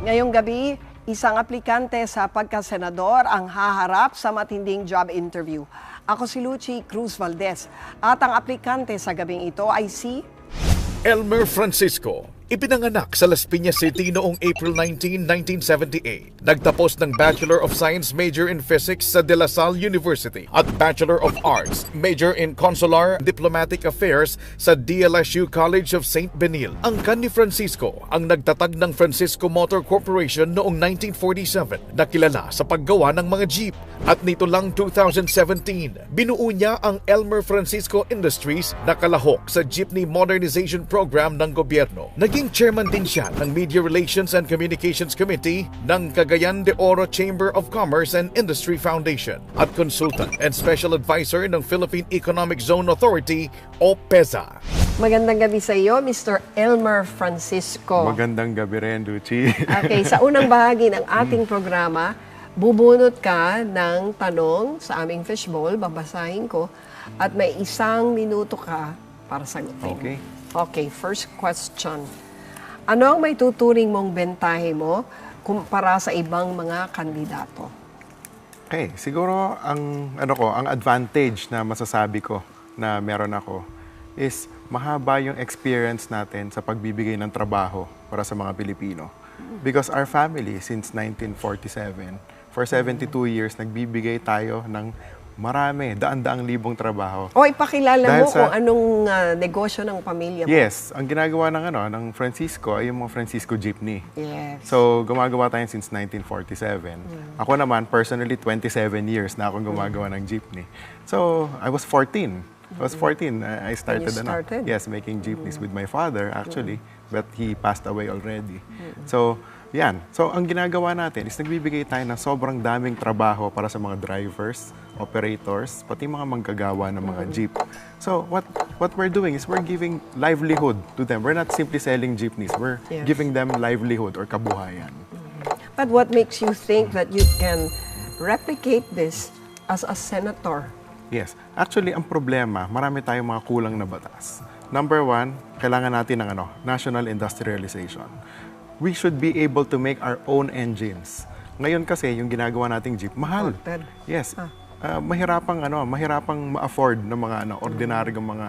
Ngayong gabi, isang aplikante sa pagkasenador ang haharap sa matinding job interview. Ako si Luchi, Cruz-Valdes, at ang aplikante sa gabing ito ay si Elmer Francisco. Ipinanganak sa Las Piñas City noong April 19, 1978. Nagtapos ng Bachelor of Science major in Physics sa De La Salle University at Bachelor of Arts major in Consular Diplomatic Affairs sa DLSU College of St. Benil. Ang ni Francisco ang nagtatag ng Francisco Motor Corporation noong 1947 na kilala sa paggawa ng mga jeep. At nito lang 2017, binuo niya ang Elmer Francisco Industries na kalahok sa Jeepney Modernization Program ng gobyerno. Naging chairman din siya ng Media Relations and Communications Committee ng Cagayan de Oro Chamber of Commerce and Industry Foundation at consultant and special advisor ng Philippine Economic Zone Authority o PEZA. Magandang gabi sa iyo, Mr. Elmer Francisco. Magandang gabi rin, Luchi. Okay, sa unang bahagi ng ating programa, bubunot ka ng tanong sa aming fishbowl, babasahin ko, at may 1 minuto ka para sagutin. Okay. Okay, first question. Ano ang may tuturing mong bentahe mo kumpara sa ibang mga kandidato? Okay, siguro ang advantage na masasabi ko na meron ako is mahaba yung experience natin sa pagbibigay ng trabaho para sa mga Pilipino. Because our family since 1947, for 72 years nagbibigay tayo ng marami, daan-daang libong trabaho. O ipakilala Dahil mo kung anong negosyo ng pamilya mo. Yes, ang ginagawa ng Francisco ay yung mga Francisco Jeepney. Yes. So, gumagawa tayo since 1947. Ako naman, personally, 27 years na akong gumagawa ng jeepney. So, I was 14. I started, yes, making jeepneys with my father, actually, but he passed away already. So, yan. So, ang ginagawa natin is nagbibigay tayo ng sobrang daming trabaho para sa mga drivers, operators, pati mga manggagawa ng mga jeep. So, what we're doing is we're giving livelihood to them. We're not simply selling jeepneys. We're giving them livelihood or kabuhayan. But what makes you think that you can replicate this as a senator? Yes. Actually, ang problema, marami tayong mga kulang na batas. Number 1, kailangan natin ng national industrialization. We should be able to make our own engines. Ngayon kasi, yung ginagawa nating jeep, mahal. Yes. Mahirapang ma-afford ng mga ordinaryong mga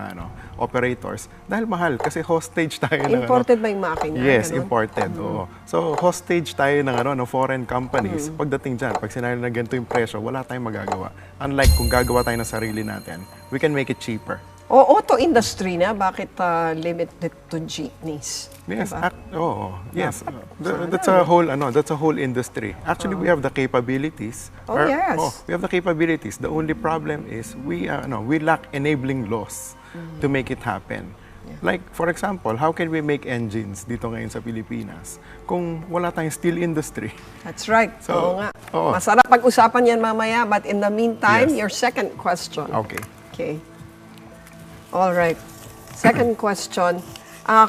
operators dahil mahal kasi hostage tayo ng Imported ba yung makina? Yes, imported. Oo. So hostage tayo ng foreign companies. Pagdating diyan, pag sinabi na ganito yung presyo, wala tayong magagawa. Unlike kung gagawa tayo ng sarili natin, we can make it cheaper. O auto industry na, bakit limited to jeepneys? Yes, diba? yes. That's a whole industry. Actually, we have the capabilities. Yes. We have the capabilities. The only problem is we lack enabling laws to make it happen. Like, for example, how can we make engines dito ngayon sa Pilipinas kung wala tayong steel industry? That's right. So, Oo nga. Masarap pag-usapan yan mamaya, but in the meantime, Yes. your second question. Okay. All right. Second question.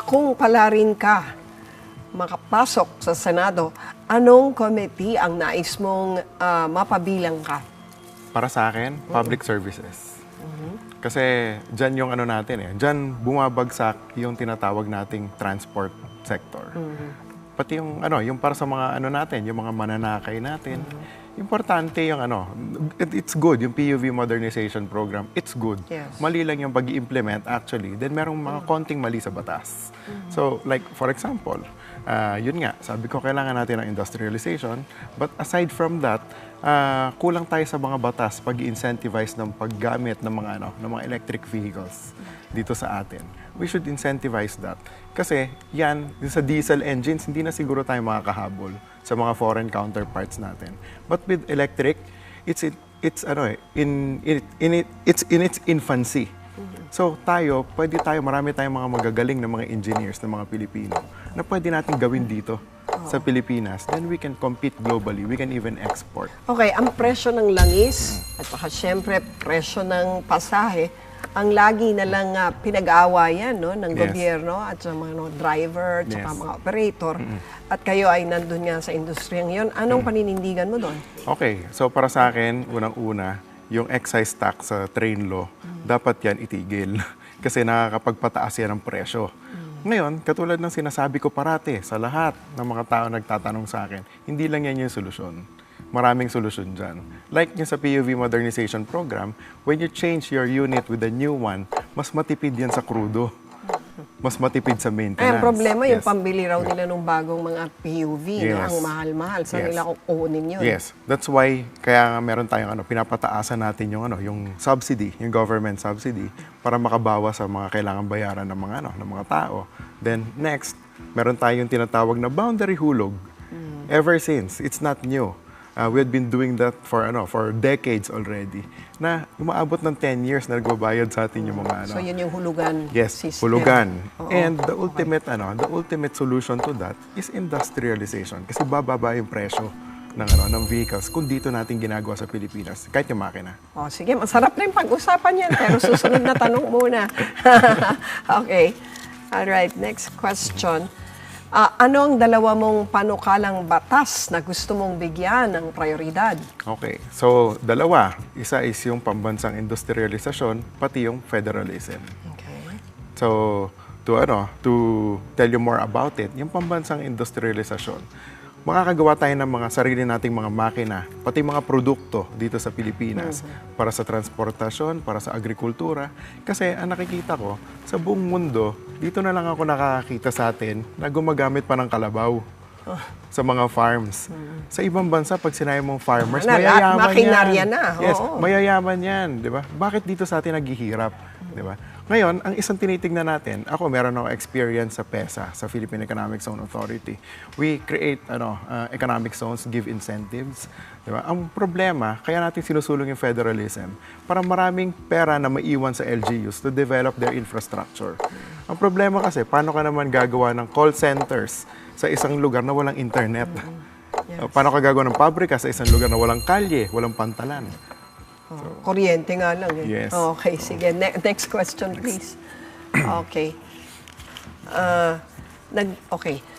Kung palarin ka makapasok sa Senado, anong committee ang nais mong mapabilang ka? Para sa akin, public services. Kasi dyan yung natin dyan bumabagsak yung tinatawag nating transport sector. Pati yung yung para sa mga natin, yung mga mananakay natin. Importante yung it's good, yung PUV modernization program, it's good. Yes. Mali lang yung pag-i-implement actually, then merong mga konting mali sa batas. So, like for example, yun nga, sabi ko kailangan natin ng industrialization, but aside from that, kulang tayo sa mga batas pag-i-incentivize ng paggamit ng mga electric vehicles dito sa atin. We should incentivize that. Kasi yan, sa diesel engines, hindi na siguro tayo makakahabol sa mga foreign counterparts natin. But with electric, it's in its infancy. So marami tayong mga magagaling na mga engineers na mga Pilipino na pwede natin gawin dito sa Pilipinas. Then we can compete globally. We can even export. Okay, ang presyo ng langis at saka syempre presyo ng pasahe ang lagi na lang pinag-aawayan ng gobyerno at sa mga driver at saka mga operator. At kayo ay nandun nga sa industriyang yun. Anong paninindigan mo doon? Okay, so para sa akin, unang-una, yung excise tax sa train law, dapat yan itigil. Kasi nakakapagpataas yan ng presyo. Ngayon, katulad ng sinasabi ko parate sa lahat ng mga tao nagtatanong sa akin, hindi lang yan yung solusyon. Maraming solusyon dyan. Like yung sa PUV Modernization Program, when you change your unit with a new one, mas matipid yan sa krudo. Mas matipid sa maintenance. Ay, ang problema, yung Yes. pambili raw nila ng bagong mga PUV, no? Yes. Ang mahal-mahal. Saan Yes. nila kukunin yun? Yes, that's why kaya nga meron tayong pinapataasan natin yung subsidy, yung government subsidy para makabawas sa mga kailangan bayaran ng mga tao. Then next, meron tayong tinatawag na boundary hulog. Ever since, it's not new. We had been doing that for decades already. Na umaabot ng 10 years na nagbabayad sa atin yung mga So, yun yung hulugan Yes, system. hulugan. Oo. And the ultimate solution to that is industrialization kasi bababa yung presyo ng vehicles kung dito natin ginagawa sa Pilipinas, kahit yung makina. O, sige, masarap na yung pag-usapan yan, pero susunod na tanong muna. Okay. Alright, next question. Ano ang dalawa mong panukalang batas na gusto mong bigyan ng prioridad? Okay. So, dalawa. Isa is yung pambansang industrialisasyon, pati yung federalism. Okay. So, to tell you more about it, yung pambansang industrialisasyon, makakagawa tayo ng mga sarili nating mga makina, pati mga produkto dito sa Pilipinas para sa transportasyon, para sa agrikultura. Kasi ang nakikita ko, sa buong mundo, dito na lang ako nakakita sa atin na gumagamit pa ng kalabaw sa mga farms. Sa ibang bansa, pag sinabi mong farmers, mayayaman makinarya yan. na. Yes, Oo. mayayaman yan, di ba? Bakit dito sa atin naghihirap, di ba? Ngayon, ang isang tinitignan natin, meron ako experience sa PESA, sa Philippine Economic Zone Authority. We create economic zones, give incentives. Diba? Ang problema, kaya natin sinusulong yung federalism para maraming pera na maiwan sa LGUs to develop their infrastructure. Ang problema kasi, paano ka naman gagawa ng call centers sa isang lugar na walang internet? Yes. Paano ka gagawa ng pabrika sa isang lugar na walang kalye, walang pantalan? Kuryente nga lang eh. Yes. Okay, sige. Next question, please. Okay.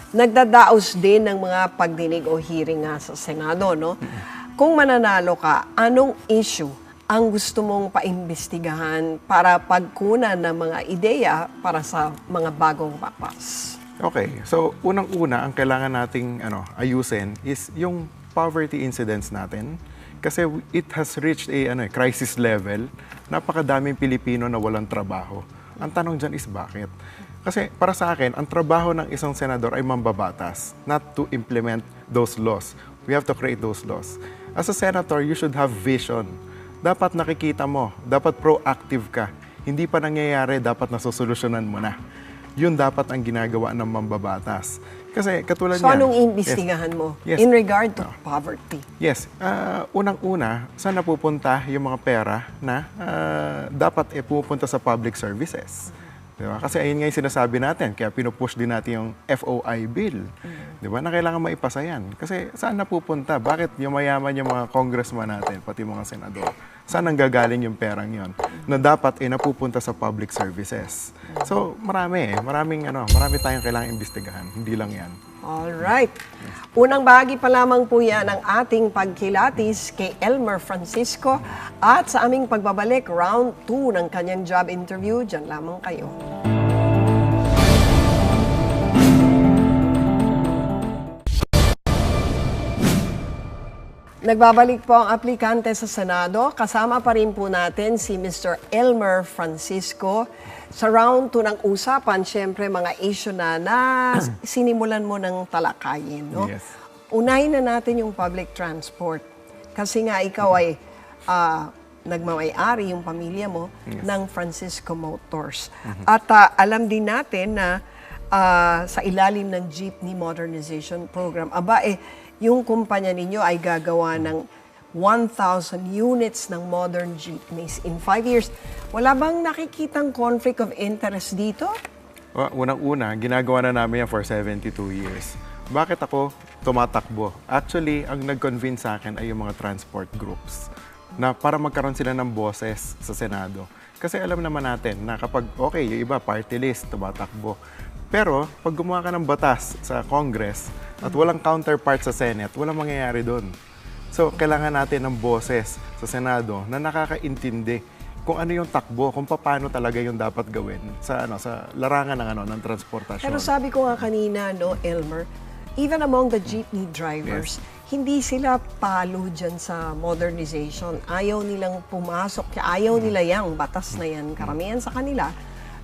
Nagdadaos din ng mga pagdinig o hearing nga sa Senado, no? Kung mananalo ka, anong issue ang gusto mong paimbestigahan para pagkunan ng mga ideya para sa mga bagong batas? Okay. So, unang-una, ang kailangan nating ayusin is yung poverty incidence natin. Kasi it has reached a crisis level. Napakadaming Pilipino na walang trabaho. Ang tanong dyan is bakit? Kasi para sa akin, ang trabaho ng isang senador ay mambabatas, not to implement those laws. We have to create those laws. As a senator, you should have vision. Dapat nakikita mo, dapat proactive ka. Hindi pa nangyayari, dapat nasosolusyonan mo na. Yun dapat ang ginagawa ng mambabatas. Kasi katulad So, anong imbestigahan mo in regard to poverty? Yes. Unang-una, saan napupunta yung mga pera na dapat pupunta sa public services? Diba? Kasi ayun nga yung sinasabi natin, kaya pinupush din natin yung FOI bill. Diba? Na kailangan maipasa yan. Kasi saan napupunta? Bakit yung mayaman yung mga congressman natin, pati mga senador? Saan ang gagaling yung perang yon na dapat napupunta sa public services? So, marami tayong kailangang imbestigahan. Hindi lang yan. Alright. Unang bahagi pa lamang po yan ang ating pagkilatis kay Elmer Francisco at sa aming pagbabalik, round 2 ng kanyang job interview. Diyan lamang kayo. Nagbabalik po ang aplikante sa Senado. Kasama pa rin po natin si Mr. Elmer Francisco. Sa round 2 ng usapan, syempre mga issue na sinimulan mo ng talakayin. No? Yes. Unahin na natin yung public transport. Kasi nga ikaw ay nagmamay-ari yung pamilya mo ng Francisco Motors. At alam din natin na sa ilalim ng Jeepney Modernization Program, yung kumpanya ninyo ay gagawa ng 1,000 units ng modern jeepneys in 5 years. Wala bang nakikitang conflict of interest dito? Unang-una, ginagawa na namin yan for 72 years. Bakit ako tumatakbo? Actually, ang nag-convince sa akin ay yung mga transport groups na para magkaroon sila ng boses sa Senado. Kasi alam naman natin na kapag, yung iba, party list, tumatakbo. Pero, pag gumawa ka ng batas sa Congress at walang counterpart sa Senate, walang mangyayari doon. So, kailangan natin ng boses sa Senado na nakakaintindi kung ano yung takbo, kung paano talaga yung dapat gawin sa larangan ng transportasyon. Pero sabi ko nga kanina, no, Elmer, even among the jeepney drivers, hindi sila palo dyan sa modernization. Ayaw nilang pumasok, ayaw nila yang batas na yan, karamihan sa kanila.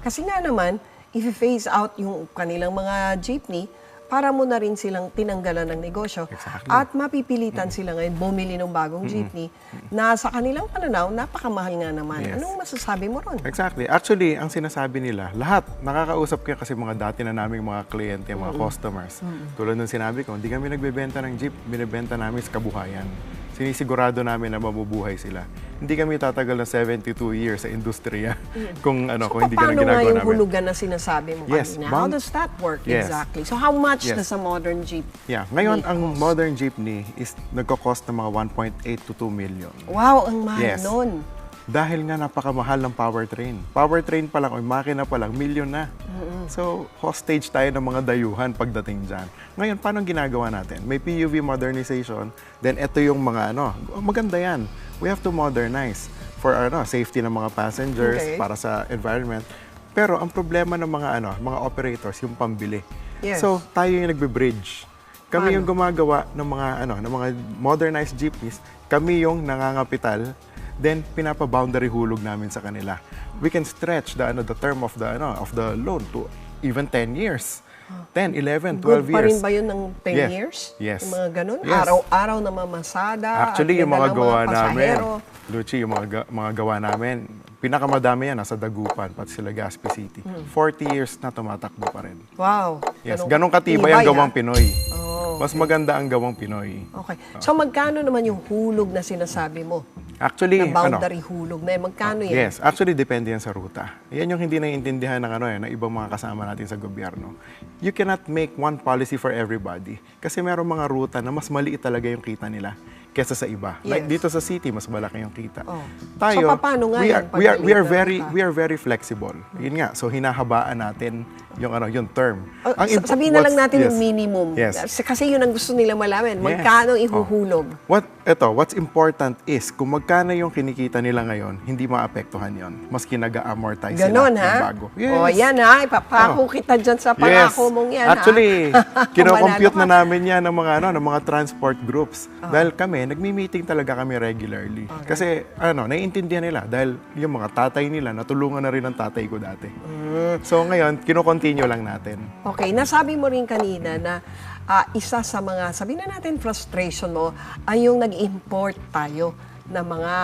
Kasi nga naman, if you phase out yung kanilang mga jeepney, para mo na rin silang tinanggalan ng negosyo. Exactly. At mapipilitan sila ngayon bumili ng bagong jeepney na sa kanilang pananaw, napakamahal nga naman. Yes. Anong masasabi mo ron? Exactly. Actually, ang sinasabi nila, lahat, nakakausap ko kasi mga dati na naming mga kliyente, mga customers. Tulad ng sinabi ko, hindi kami nagbebenta ng jeep, binibenta namin sa kabuhayan. Sinisigurado namin na mabubuhay sila. Hindi kami tatagal ng 72 years sa industriya kung hindi ganun ginagawa namin. So, paano nga yung hulugan na sinasabi mo Yes, kanina? How does that work exactly? So, how much does a modern jeep Ngayon, ang modern jeepney is nagko-cost ng mga 1.8 to 2 million. Wow, ang mahal nun. Dahil nga napakamahal ng powertrain. Powertrain pa lang, o makina pa lang, milyon na. So, hostage tayo ng mga dayuhan pagdating dyan. Ngayon, paano ginagawa natin? May PUV modernization, then ito yung mga maganda yan. We have to modernize for safety ng mga passengers, para sa environment. Pero ang problema ng mga operators, yung pambili. Yes. So, tayo yung nagbe-bridge. Kami yung gumagawa ng mga modernized jeepneys. Kami yung nangangapital. Then pinapa-boundary hulog namin sa kanila. We can stretch the term of the loan to even 10 years. 10, 11, 12 Good pa rin years. ba yun ng 10 years? Yes. Yung mga ganun? Yes. Araw-araw na mamasada? Actually, yung mga gawa namin, pasahero. Luchi, yung mga gawa namin, pinakamadami yan nasa Dagupan, pati sa Legazpi City. 40 years na tumatakbo pa rin. Wow. Yes, ganong katibay ang gawang Pinoy. Oh, Mas maganda ang gawang Pinoy. okay. So magkano naman yung hulog na sinasabi mo? Actually, Na boundary hulog na magkano yan? Yes, actually depende yan sa ruta. Yan yung hindi naiintindihan ng ibang mga kasama natin sa gobyerno. You cannot make one policy for everybody kasi merong mga ruta na mas maliit talaga yung kita nila kesa sa iba. Yes. Like dito sa city, mas malaki yung kita. So, paano nga yan? We are very flexible. Yun nga, so hinahabaan natin yung term. Sabihin na lang natin yung minimum. Yes. Kasi yun ang gusto nila malaman. Magkano ihuhulog? What's important is kung magkano yung kinikita nila ngayon, hindi maapektuhan yon. Maski nag-amortize Ganon, sila ng ha? bago. O, yan ha. Ipapako kita dyan sa pangako mong yan, Actually, ha? kinocompute na namin yan ng mga transport groups. Dahil kami, nagmi-meeting talaga kami regularly. Kasi, naiintindihan nila. Dahil yung mga tatay nila, natulungan na rin ng tatay ko dati. So ngayon, kino-continue lang natin. Okay, nasabi mo rin kanina na isa sa mga, sabihin na natin frustration mo, ay yung nag-import tayo ng mga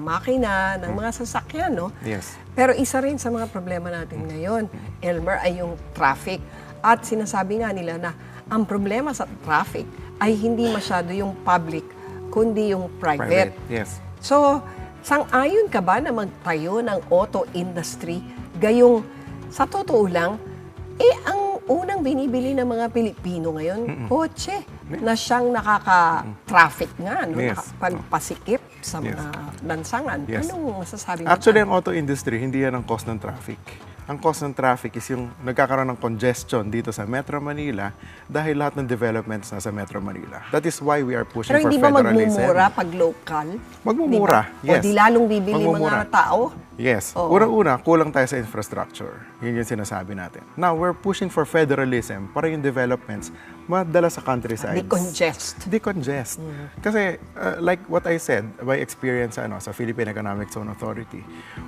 makina, ng mga sasakyan, no? Yes. Pero isa rin sa mga problema natin ngayon, Elmer, ay yung traffic. At sinasabi nga nila na ang problema sa traffic ay hindi masyado yung public, kundi yung private. Yes. So, sang-ayon ka ba na magtayo ng auto industry gayong sa totoo lang, ang unang binibili ng mga Pilipino ngayon, kotse, na siyang nakaka-traffic nga, no? Yes. Nakapagpasikip sa mga lansangan. Yes. Anong masasabi mo? Actually, ang auto industry, hindi yan ang cause ng traffic. Ang cause ng traffic is yung nagkakaroon ng congestion dito sa Metro Manila dahil lahat ng developments nasa Metro Manila. That is why we are pushing Pero for hindi ba federalism. magmumura pag local? Magmumura, Diba? yes. O di lalong bibili Magmumura. mga tao? Yes. Oo. Unang-una, kulang tayo sa infrastructure. Yun yung sinasabi natin. Now, we're pushing for federalism para yung developments madala sa countryside. Decongest. Kasi, like what I said, by experience sa Philippine Economic Zone Authority,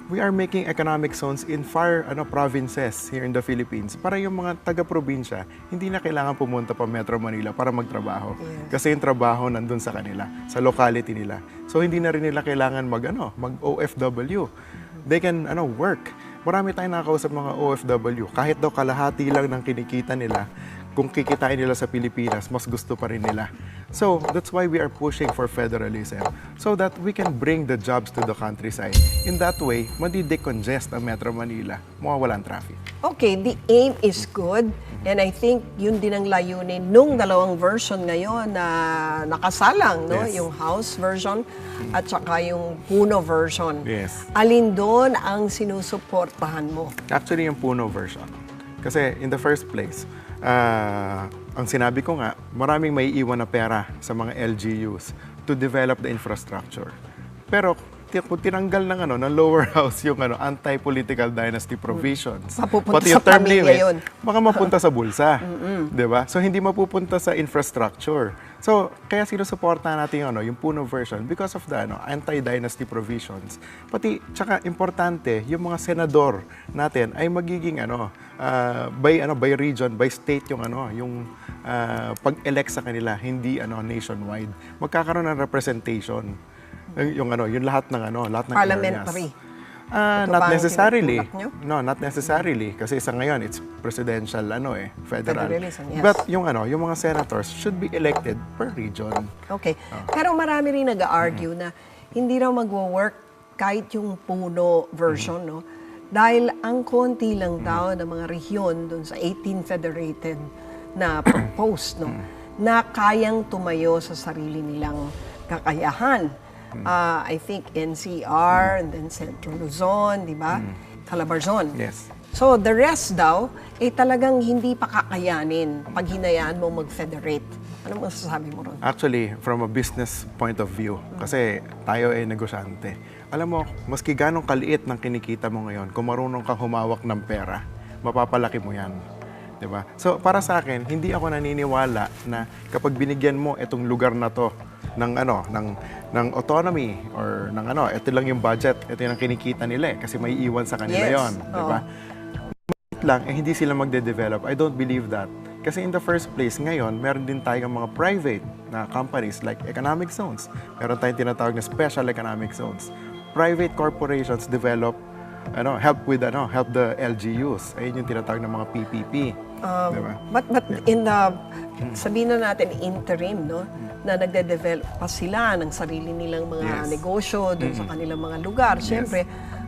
we are making economic zones in far provinces here in the Philippines para yung mga taga-probinsya, hindi na kailangan pumunta pa Metro Manila para magtrabaho. Yes. Kasi yung trabaho nandun sa kanila, sa locality nila. So, hindi na rin nila kailangan mag-OFW. They can work. Marami tayong nakakausap mga OFW. Kahit daw kalahati lang ng kinikita nila, kung kikitain nila sa Pilipinas, mas gusto pa rin nila. So, that's why we are pushing for federalism so that we can bring the jobs to the countryside. In that way, madi-decongest ang Metro Manila, mawawala ang traffic. Okay, the aim is good. And I think yun din ang layunin nung dalawang version ngayon na nakasalang, no? Yes. Yung House version at saka yung Puno version. Yes. Alin doon ang sinusuportahan mo? Actually, yung Puno version. Kasi in the first place, ang sinabi ko nga, maraming may iwan na pera sa mga LGUs to develop the infrastructure. Pero kung tinanggal ng lower house yung anti-political dynasty provisions, Mapupunta pati sa yung term pamilya limit, yun. baka mapunta sa bulsa. 'Di ba? So hindi mapupunta sa infrastructure. So kaya sinusuportahan natin yung Puno version because of the anti-dynasty provisions. Pati tsaka importante yung mga senador natin ay magiging by region, by state yung pag-elect sa kanila, hindi nationwide. Magkakaroon ng representation. Yung lahat ng Parliamentary. areas. Ito ba Not ang necessarily. tinutulak nyo? No, not necessarily kasi sa ngayon it's presidential federal. Federalism, yes. But yung mga senators should be elected per region. Okay. Pero marami rin nag-argue na hindi raw magwo-work kahit yung Puno version, no? Dahil ang konti lang daw ng mga rehiyon dun sa 18 federated na proposed, no? Na kayang tumayo sa sarili nilang kakayahan. I think NCR and then Central Luzon, di ba? Calabarzon. Yes. So the rest daw, talagang hindi pa kakayanin pag hinayaan mo mag-federate. Ano masasabi mo ron? Actually, from a business point of view, kasi tayo ay negosyante. Alam mo, maski ganong kaliit ng kinikita mo ngayon, kung marunong kang humawak ng pera, mapapalaki mo yan. Diba? So, para sa akin, hindi ako naniniwala na kapag binigyan mo itong lugar na to ng autonomy or ito lang yung budget, ito yung kinikita nila kasi may iwan sa kanila Yes. yon, diba? Lang, hindi sila magde-develop. I don't believe that. Kasi in the first place, ngayon, meron din tayong mga private na companies like economic zones. Meron tayong tinatawag na special economic zones. Private corporations develop, help the LGUs. Ayun yung tinatawag ng mga PPP. Diba? But in the, sabihin na natin interim, no? Na nagde-develop pa sila ng sarili nilang mga negosyo doon sa kanilang mga lugar. Siyempre,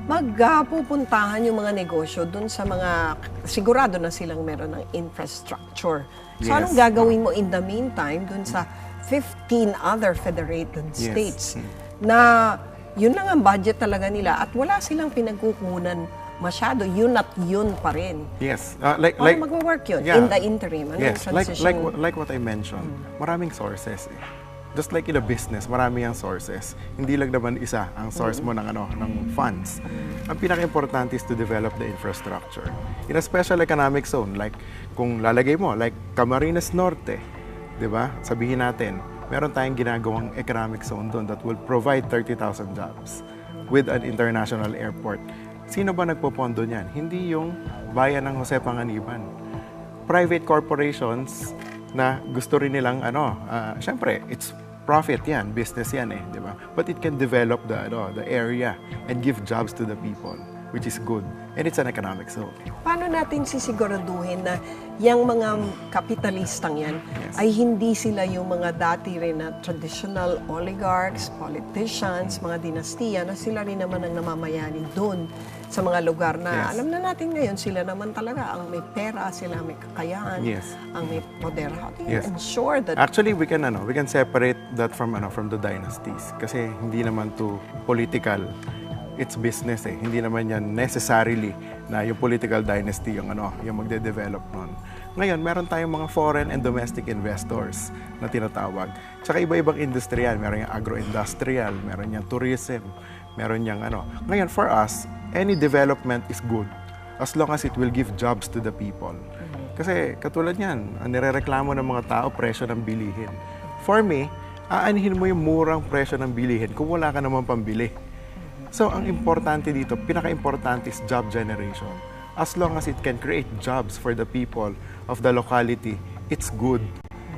magpupuntahan yung mga negosyo doon sa mga, sigurado na silang meron ng infrastructure. So, anong gagawin mo in the meantime doon sa 15 other federated states na yun lang ang budget talaga nila at wala silang pinagkukunan masyado, yun at yun pa rin. Yes. Paano mag-work yun in the interim? Anong transition? Like what I mentioned, maraming sources Just like in a business, marami ang sources. Hindi lang naman isa ang source mo ng funds. Ang pinaka-importante is to develop the infrastructure. In a special economic zone, like kung lalagay mo, like Camarines Norte, di ba? Sabihin natin, meron tayong ginagawang economic zone doon that will provide 30,000 jobs with an international airport. Sino ba nagpopondo niyan? Hindi yung bayan ng Jose Panganiban. Private corporations na gusto rin nilang syempre, it's profit yan, business yan di ba? But it can develop the area and give jobs to the people, which is good. And it's an economic zone. Paano natin sisiguraduhin na yung mga kapitalistang yan ay hindi sila yung mga dati rin na traditional oligarchs, politicians, mga dinastiya na sila rin naman ang namamayani doon sa mga lugar na alam na natin ngayon sila naman talaga ang may pera, sila may kakayahan, ang may poder. How do you ensure that? Actually, we can separate that from the dynasties kasi hindi naman to political. It's business Hindi naman yan necessarily na yung political dynasty yung magde-develop nun. Ngayon, meron tayong mga foreign and domestic investors na tinatawag. Tsaka iba-ibang industry yan. Meron yung agro-industrial, meron yung tourism, meron yung Ngayon, for us, any development is good as long as it will give jobs to the people. Kasi katulad yan, ang nirereklamo ng mga tao, presyo ng bilihin. For me, aanihin mo yung murang presyo ng bilihin kung wala ka naman pambili. So, ang importante dito, pinaka-importante is job generation. As long as it can create jobs for the people of the locality, it's good.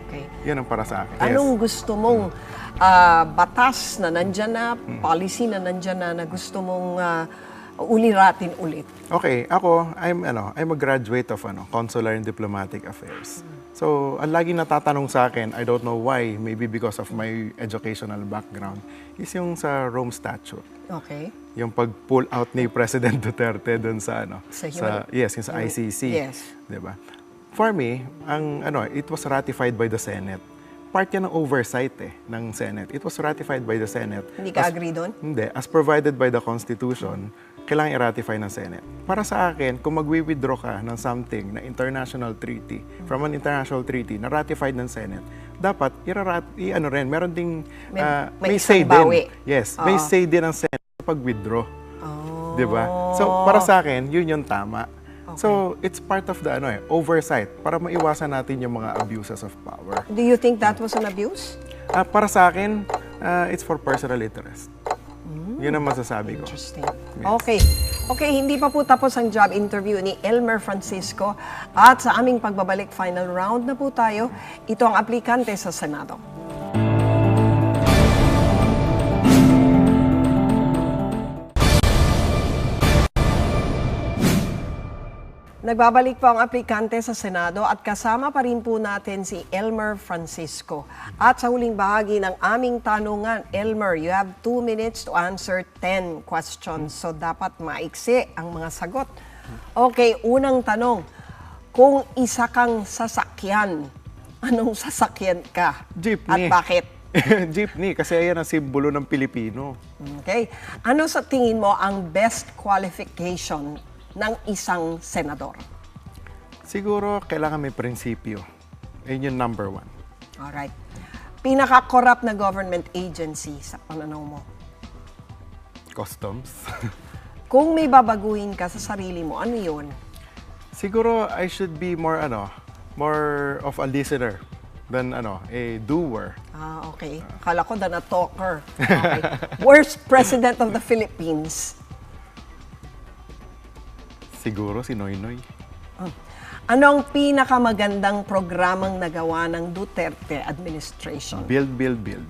Okay. Yan ang para sa akin. Anong gusto mong batas na nandyan na, policy na nandyan na gusto mong uliratin ulit? Okay, ako, I'm a graduate of Consular and Diplomatic Affairs. So, ang laging natatanong sa akin, I don't know why, maybe because of my educational background, is yung sa Rome Statute. Okay. Yung pag-pull out ni President Duterte dun sa yung sa ICC. Yes. 'Di ba? For me, it was ratified by the Senate. Part yan ng oversight ng Senate. It was ratified by the Senate. Hindi ka agree doon? Hindi. As provided by the Constitution, kailangan i-ratify ng Senate. Para sa akin, kung magwi-withdraw ka ng something na international treaty, from an international treaty na ratified ng Senate, dapat meron ding may say din. Yes, may say din ang Senate pag-withdraw. Oh. 'Di ba? So, para sa akin, yun yung tama. So, it's part of the oversight para maiwasan natin yung mga abuses of power. Do you think that was an abuse? Para sa akin, it's for personal interest. Yun ang masasabi ko. Interesting. Yes. Okay. Okay, hindi pa po tapos ang job interview ni Elmer Francisco. At sa aming pagbabalik, final round na po tayo. Ito ang aplikante sa Senado. Nagbabalik po ang aplikante sa Senado at kasama pa rin po natin si Elmer Francisco. At sa huling bahagi ng aming tanungan, Elmer, you have 2 minutes to answer 10 questions. So dapat maiksi ang mga sagot. Okay, unang tanong. Kung isa kang sasakyan, anong sasakyan ka? Jeepney. At bakit? Jeepney, kasi ayan ang simbolo ng Pilipino. Okay. Ano sa tingin mo ang best qualification ng isang senador? Siguro, kailangan may prinsipyo. Ayun yung number 1. Alright. Pinaka-corrupt na government agency sa pananaw mo? Customs. Kung may babaguhin ka sa sarili mo, ano yun? Siguro, I should be more of a listener than a doer. Okay. Akala ko na talker. Okay. Worst president of the Philippines? Siguro si Noynoy. Ano ang pinakamagandang programang nagawa ng Duterte administration? Build, build, build.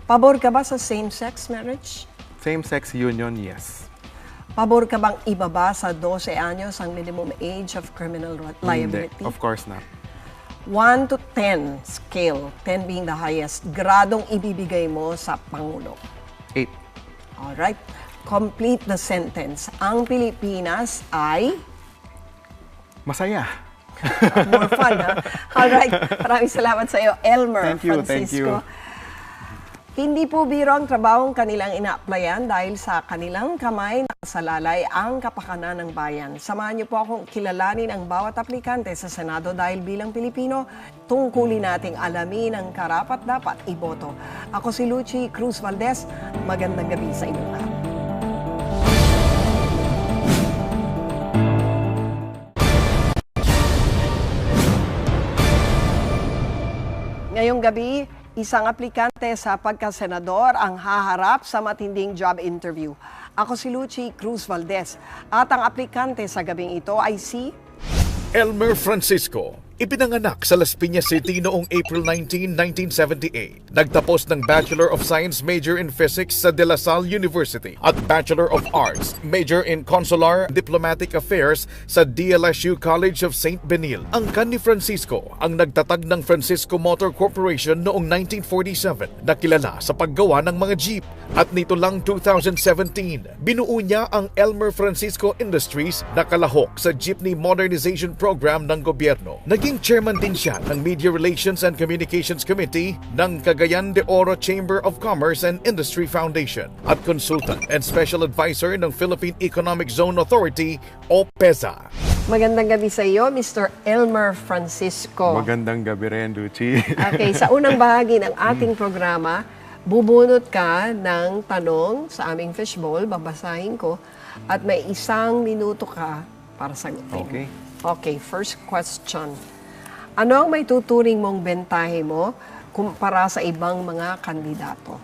Pabor ka ba sa same-sex marriage? Same-sex union, yes. Pabor ka bang ibaba sa 12 anyos ang minimum age of criminal liability? Hindi, of course not. 1 to 10 scale, 10 being the highest, gradong ibibigay mo sa Pangulo? 8. Alright. Complete the sentence. Ang Pilipinas ay Masaya. more fun, ha? Alright. Maraming salamat sa iyo, Elmer Thank you, Francisco. Hindi po biro ang trabahong kanilang ina-applyan dahil sa kanilang kamay nakasalalay ang kapakanan ng bayan. Samahan niyo po akong kilalanin ang bawat aplikante sa Senado dahil bilang Pilipino, tungkulin nating alamin ang karapat-dapat iboto. Ako si Luchi Cruz-Valdes. Magandang gabi sa inyong lahat. Ngayong gabi, isang aplikante sa pagkasenador ang haharap sa matinding job interview. Ako si Luchi Cruz-Valdes at ang aplikante sa gabing ito ay si Elmer Francisco. Ipinanganak sa Las Piñas City noong April 19, 1978. Nagtapos ng Bachelor of Science major in Physics sa De La Salle University at Bachelor of Arts major in Consular Diplomatic Affairs sa DLSU College of St. Benil. Ang ni Francisco ang nagtatag ng Francisco Motor Corporation noong 1947 na kilala sa paggawa ng mga jeep. At nito lang 2017, binuo niya ang Elmer Francisco Industries na kalahok sa Jeepney Modernization Program ng gobyerno. Naging chairman din siya ng Media Relations and Communications Committee ng Cagayan de Oro Chamber of Commerce and Industry Foundation at consultant and special advisor ng Philippine Economic Zone Authority o PEZA. Magandang gabi sa iyo, Mr. Elmer Francisco. Magandang gabi rin, Luchi. Okay, sa unang bahagi ng ating programa, bubunot ka ng tanong sa aming fishbowl, babasahin ko, at may 1 minuto ka para sagutin. Okay. Okay, first question. Ano ang may tuturing mong bentahe mo kumpara sa ibang mga kandidato?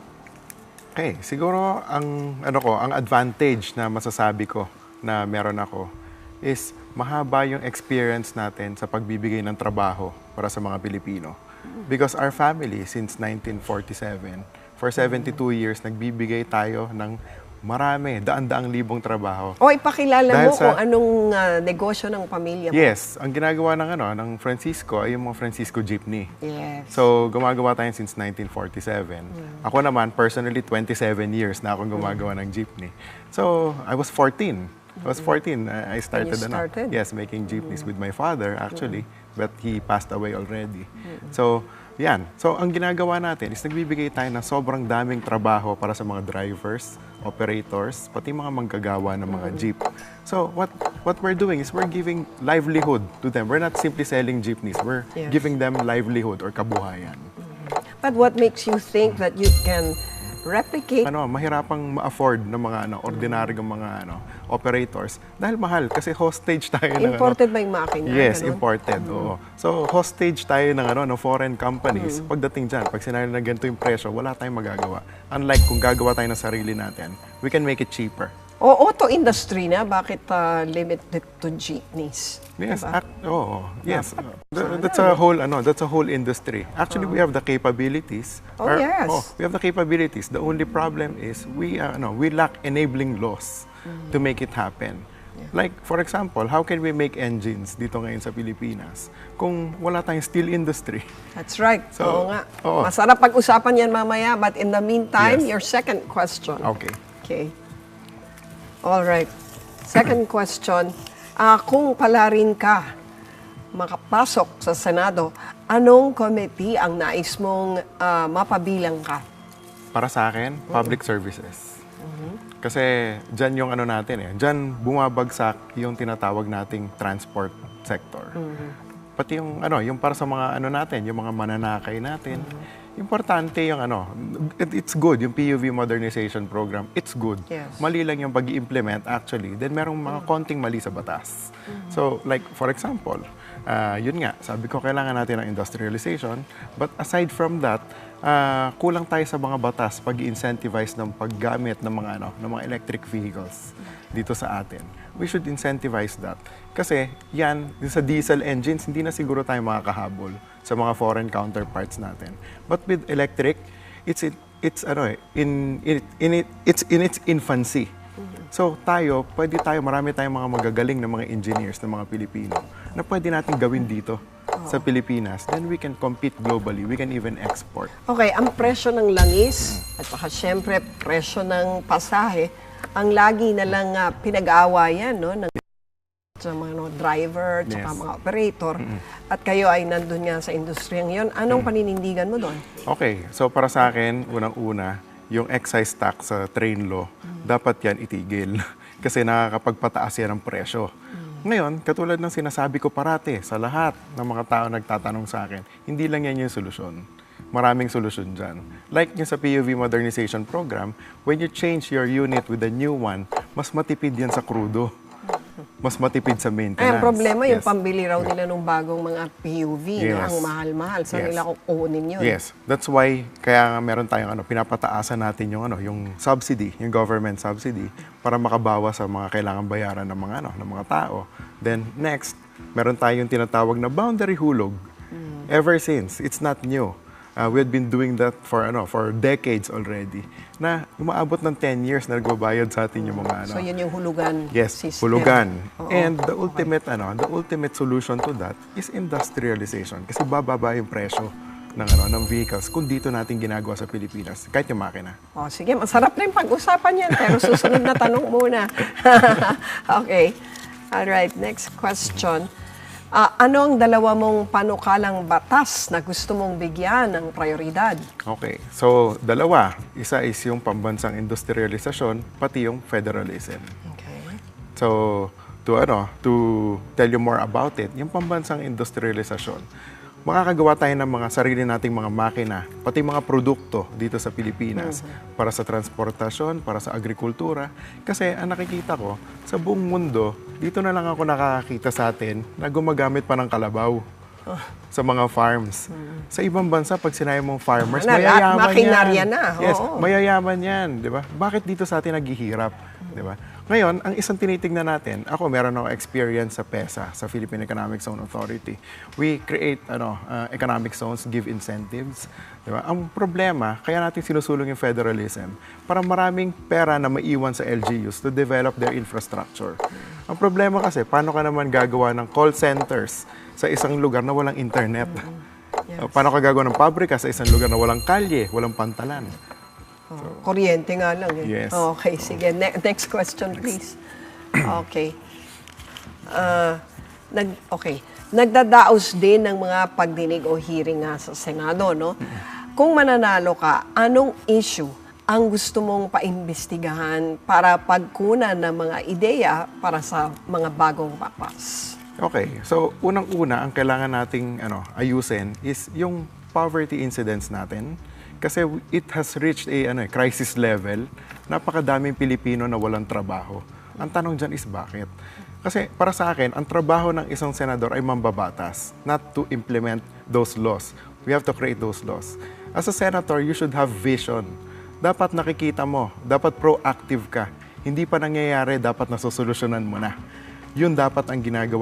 Okay, siguro ang advantage na masasabi ko na meron ako is mahaba yung experience natin sa pagbibigay ng trabaho para sa mga Pilipino. Because our family since 1947, for 72 years nagbibigay tayo ng marami, daan-daang libong trabaho. O ipakilala Dahil mo kung anong negosyo ng pamilya mo. Yes, ang ginagawa ng Francisco ay yung mga Francisco Jeepney. Yes. So, gumagawa tayo since 1947. Ako naman, personally, 27 years na akong gumagawa ng jeepney. So, I was 14. I started, yes, making jeepneys with my father, actually. But he passed away already. So, yan. So, ang ginagawa natin is nagbibigay tayo ng sobrang daming trabaho para sa mga drivers, operators, pati mga manggagawa ng mga jeep. So, what we're doing is we're giving livelihood to them. We're not simply selling jeepneys. We're giving them livelihood or kabuhayan. But what makes you think that you can replicate. Mahirapang ma-afford ng mga ordinaryong mga operators dahil mahal kasi hostage tayo ng Imported ba yung makina? Yes, Ganun? imported. Oo. So hostage tayo ng foreign companies. Pagdating diyan, pag sinabi na ganito yung presyo, wala tayong magagawa. Unlike kung gagawa tayo ng sarili natin, we can make it cheaper. O auto industry na, bakit limited to jeepneys? Yes, Diba? yes. That's a whole industry. Actually, we have the capabilities. Yes. We have the capabilities. The only problem is we lack enabling laws to make it happen. Like, for example, how can we make engines dito ngayon sa Pilipinas kung wala tayong steel industry? That's right. So, Oo nga. oo. Masarap pag-usapan yan mamaya, but in the meantime, Yes. your second question. Okay. Okay. All right. Second question. Kung palarin ka makapasok sa Senado, anong committee ang nais mong mapabilang ka? Para sa akin, public services. Kasi dyan yung natin dyan bumabagsak yung tinatawag nating transport sector. Pati yung para sa mga natin, yung mga mananakay natin. Importante yung it's good, yung PUV Modernization Program, it's good. Yes. Mali lang yung pag-i-implement actually, then merong mga konting mali sa batas. So, like, for example, yun nga, sabi ko kailangan natin ng industrialization, but aside from that, kulang tayo sa mga batas pag-incentivize ng paggamit ng mga electric vehicles dito sa atin. We should incentivize that. Kasi yan, sa diesel engines, hindi na siguro tayo makakahabol sa mga foreign counterparts natin. But with electric, it's in its infancy. So marami tayong mga magagaling na mga engineers na mga Pilipino na pwede natin gawin dito sa Pilipinas. Then we can compete globally. We can even export. Okay, ang presyo ng langis at saka syempre presyo ng pasahe, ang lagi na lang pinag-aawayan ng sa mga driver, tsaka Yes. mga operator, at kayo ay nandun nga sa industriyang yon. Anong paninindigan mo doon? Okay, so para sa akin, unang-una, yung excise tax sa train law, dapat yan itigil. Kasi nakakapagpataas yan ng presyo. Ngayon, katulad ng sinasabi ko parati sa lahat ng mga tao nagtatanong sa akin, hindi lang yan yung solusyon. Maraming solusyon dyan. Like yung sa PUV Modernization Program, when you change your unit with a new one, mas matipid yan sa krudo. Mas matipid sa maintenance. Ay, ang problema, yung Yes. pambili raw nila ng bagong mga PUV, no? Yes. Ang mahal-mahal. Saan Yes. nila kukunin yun? Yes, that's why kaya nga meron tayong pinapataasan natin yung subsidy, yung government subsidy para makabawas sa mga kailangan bayaran ng mga tao. Then next, meron tayong tinatawag na boundary hulog. Ever since, it's not new. We had been doing that for decades already. Na umaabot ng 10 years na nagbabayad sa atin yung mga So, yun yung hulugan Yes, system. hulugan. Oo. And the ultimate solution to that is industrialization kasi bababa yung presyo ng vehicles kung dito natin ginagawa sa Pilipinas, kahit yung makina. O, sige, masarap na yung pag-usapan yan, pero susunod na tanong muna. Okay. Alright, next question. Ano ang dalawa mong panukalang batas na gusto mong bigyan ng prioridad? Okay, so dalawa. Isa is yung pambansang industrialisasyon, pati yung federalism. Okay. So, to tell you more about it, yung pambansang industrialisasyon, makakagawa tayo ng mga sarili nating mga makina, pati mga produkto dito sa Pilipinas para sa transportasyon, para sa agrikultura. Kasi ang nakikita ko, sa buong mundo, dito na lang ako nakakita sa atin na gumagamit pa ng kalabaw sa mga farms. Sa ibang bansa, pag sinabi mong farmers, mayayaman makinarya yan. na. Yes, Oo. mayayaman yan, di ba? Bakit dito sa atin naghihirap, di ba? Ngayon, ang isang tinitingnan natin, meron ako experience sa PESA, sa Philippine Economic Zone Authority. We create economic zones, give incentives. Diba? Ang problema, kaya natin sinusulong yung federalism para maraming pera na maiwan sa LGUs to develop their infrastructure. Ang problema kasi, paano ka naman gagawa ng call centers sa isang lugar na walang internet? Yes. Paano ka gagawa ng pabrika sa isang lugar na walang kalye, walang pantalan? Kuryente nga lang eh. Yes. Okay, sige. Next question, please. Okay. Nagdadaos din ng mga pagdinig o hearing nga sa Senado, no? Kung mananalo ka, anong issue ang gusto mong paimbestigahan para pagkunan ng mga ideya para sa mga bagong batas? Okay, so unang-una ang kailangan nating ayusin is yung poverty incidence natin. Kasi it has reached a crisis level. Napakadaming Pilipino na walang trabaho. Ang tanong dyan is bakit? Kasi para sa akin, ang trabaho ng isang senador ay mambabatas, not to implement those laws. We have to create those laws. As a senator, you should have vision. Dapat nakikita mo, dapat proactive ka. Hindi pa nangyayari, dapat nasusolusyonan mo na. Yun dapat ang ginagawa